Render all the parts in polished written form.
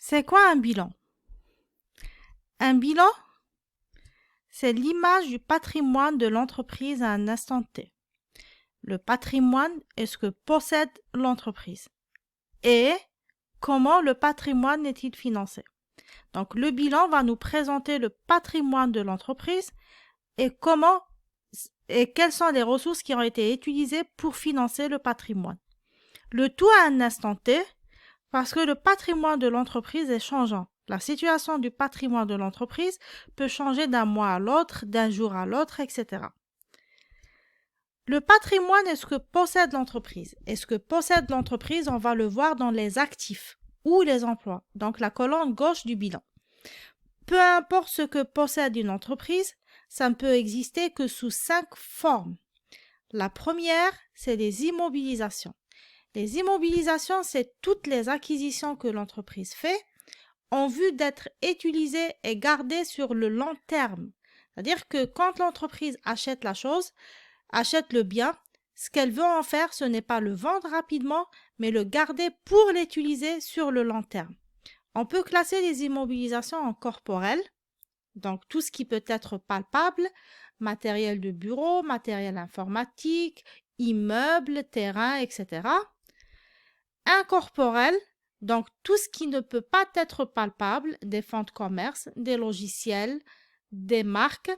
C'est quoi un bilan? Un bilan, c'est l'image du patrimoine de l'entreprise à un instant T. Le patrimoine est ce que possède l'entreprise. Et comment le patrimoine est-il financé? Donc, le bilan va nous présenter le patrimoine de l'entreprise et quelles sont les ressources qui ont été utilisées pour financer le patrimoine. Le tout à un instant T, parce que le patrimoine de l'entreprise est changeant. La situation du patrimoine de l'entreprise peut changer d'un mois à l'autre, d'un jour à l'autre, etc. Le patrimoine est ce que possède l'entreprise. Et ce que possède l'entreprise, on va le voir dans les actifs ou les emplois, donc la colonne gauche du bilan. Peu importe ce que possède une entreprise, ça ne peut exister que sous 5 formes. La première, c'est les immobilisations. Les immobilisations, c'est toutes les acquisitions que l'entreprise fait en vue d'être utilisées et gardées sur le long terme. C'est-à-dire que quand l'entreprise achète la chose, achète le bien, ce qu'elle veut en faire, ce n'est pas le vendre rapidement, mais le garder pour l'utiliser sur le long terme. On peut classer les immobilisations en corporelles, donc tout ce qui peut être palpable, matériel de bureau, matériel informatique, immeubles, terrain, etc. Incorporel, donc tout ce qui ne peut pas être palpable, des fonds de commerce, des logiciels, des marques.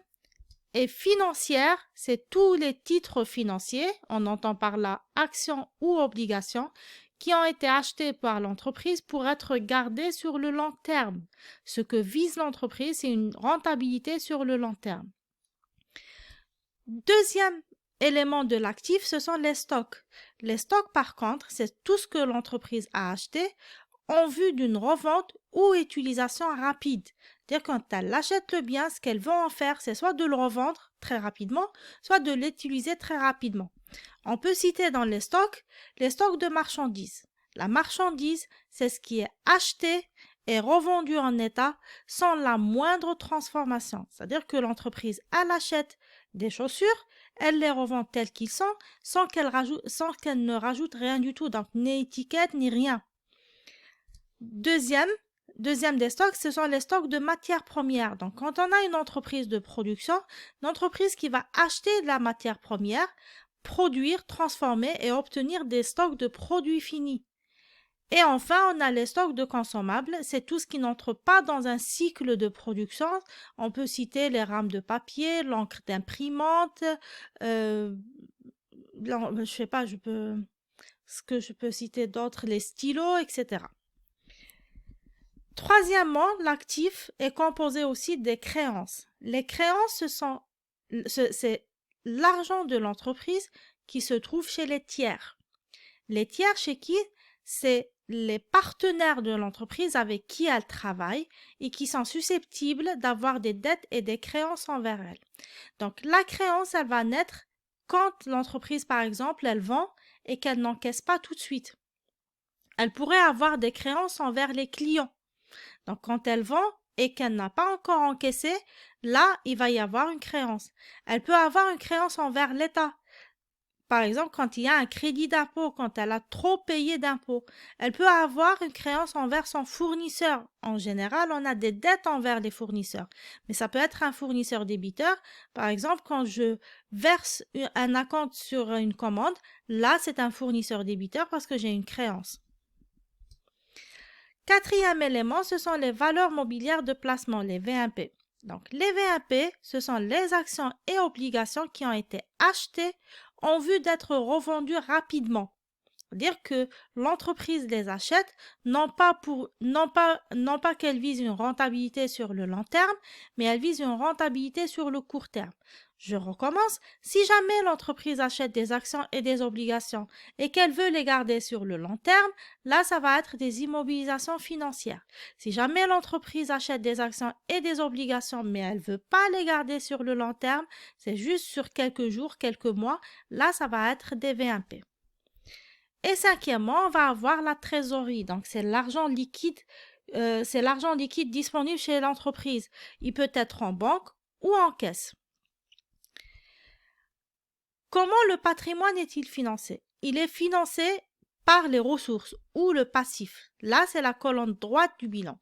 Et financière, c'est tous les titres financiers, on entend par là actions ou obligations, qui ont été achetés par l'entreprise pour être gardés sur le long terme. Ce que vise l'entreprise, c'est une rentabilité sur le long terme. Deuxième élément de l'actif, ce sont les stocks. Les stocks, par contre, c'est tout ce que l'entreprise a acheté en vue d'une revente ou utilisation rapide. C'est-à-dire quand elle achète le bien, ce qu'elle veut en faire, c'est soit de le revendre très rapidement, soit de l'utiliser très rapidement. On peut citer dans les stocks de marchandises. La marchandise, c'est ce qui est acheté et revendu en état sans la moindre transformation. C'est-à-dire que l'entreprise, elle achète des chaussures, elle les revend telles qu'ils sont, sans qu'elle ne rajoute rien du tout, donc ni étiquette, ni rien. Deuxième des stocks, ce sont les stocks de matières premières. Donc, quand on a une entreprise de production, une entreprise qui va acheter de la matière première, produire, transformer et obtenir des stocks de produits finis. Et enfin, on a les stocks de consommables. C'est tout ce qui n'entre pas dans un cycle de production. On peut citer les rames de papier, l'encre d'imprimante, je sais pas, ce que je peux citer d'autres, les stylos, etc. Troisièmement, l'actif est composé aussi des créances. Les créances, c'est l'argent de l'entreprise qui se trouve chez les tiers. Les tiers chez qui? C'est les partenaires de l'entreprise avec qui elle travaille et qui sont susceptibles d'avoir des dettes et des créances envers elle. Donc, la créance, elle va naître quand l'entreprise, par exemple, elle vend et qu'elle n'encaisse pas tout de suite. Elle pourrait avoir des créances envers les clients. Donc, quand elle vend et qu'elle n'a pas encore encaissé, là, il va y avoir une créance. Elle peut avoir une créance envers l'État. Par exemple, quand il y a un crédit d'impôt, quand elle a trop payé d'impôts, elle peut avoir une créance envers son fournisseur. En général, on a des dettes envers les fournisseurs, mais ça peut être un fournisseur débiteur. Par exemple, quand je verse un acompte sur une commande, là, c'est un fournisseur débiteur parce que j'ai une créance. Quatrième élément, ce sont les valeurs mobilières de placement, les VMP. Donc, les VMP, ce sont les actions et obligations qui ont été achetées en vue d'être revendues rapidement. C'est-à-dire que l'entreprise les achète, non pas qu'elle vise une rentabilité sur le long terme, mais elle vise une rentabilité sur le court terme. Je recommence, si jamais l'entreprise achète des actions et des obligations et qu'elle veut les garder sur le long terme, là, ça va être des immobilisations financières. Si jamais l'entreprise achète des actions et des obligations, mais elle ne veut pas les garder sur le long terme, c'est juste sur quelques jours, quelques mois, là, ça va être des VMP. Et cinquièmement, on va avoir la trésorerie. Donc, c'est l'argent liquide disponible chez l'entreprise. Il peut être en banque ou en caisse. Comment le patrimoine est-il financé? Il est financé par les ressources ou le passif. Là, c'est la colonne droite du bilan.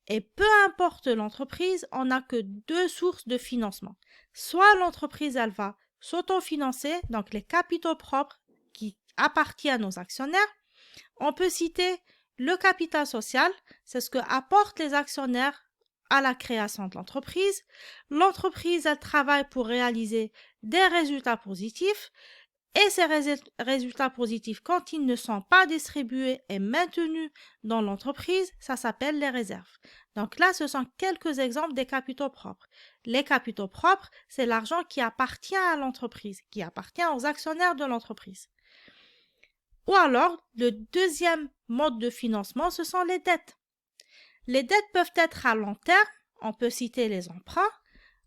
Et peu importe l'entreprise, on n'a que deux sources de financement. Soit l'entreprise, elle va s'autofinancer, donc les capitaux propres qui appartiennent aux actionnaires. On peut citer le capital social, c'est ce que apportent les actionnaires à la création de l'entreprise. L'entreprise, elle travaille pour réaliser des résultats positifs. Et ces résultats positifs, quand ils ne sont pas distribués et maintenus dans l'entreprise, ça s'appelle les réserves. Donc là, ce sont quelques exemples des capitaux propres. Les capitaux propres, c'est l'argent qui appartient à l'entreprise, qui appartient aux actionnaires de l'entreprise. Ou alors, le deuxième mode de financement, ce sont les dettes. Les dettes peuvent être à long terme, on peut citer les emprunts,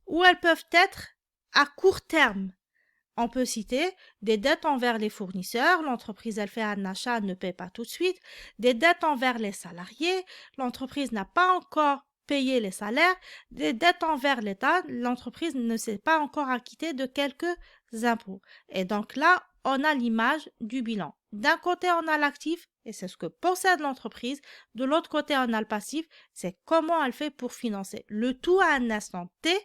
ou elles peuvent être à court terme. On peut citer des dettes envers les fournisseurs, l'entreprise elle fait un achat, elle ne paie pas tout de suite, des dettes envers les salariés, l'entreprise n'a pas encore payé les salaires, des dettes envers l'État, l'entreprise ne s'est pas encore acquittée de quelques impôts. Et donc là, on a l'image du bilan. D'un côté, on a l'actif, et c'est ce que possède l'entreprise. De l'autre côté, on a le passif, c'est comment elle fait pour financer. Le tout à un instant T,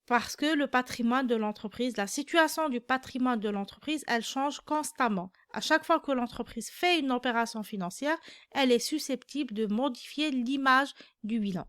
parce que le patrimoine de l'entreprise, la situation du patrimoine de l'entreprise, elle change constamment. À chaque fois que l'entreprise fait une opération financière, elle est susceptible de modifier l'image du bilan.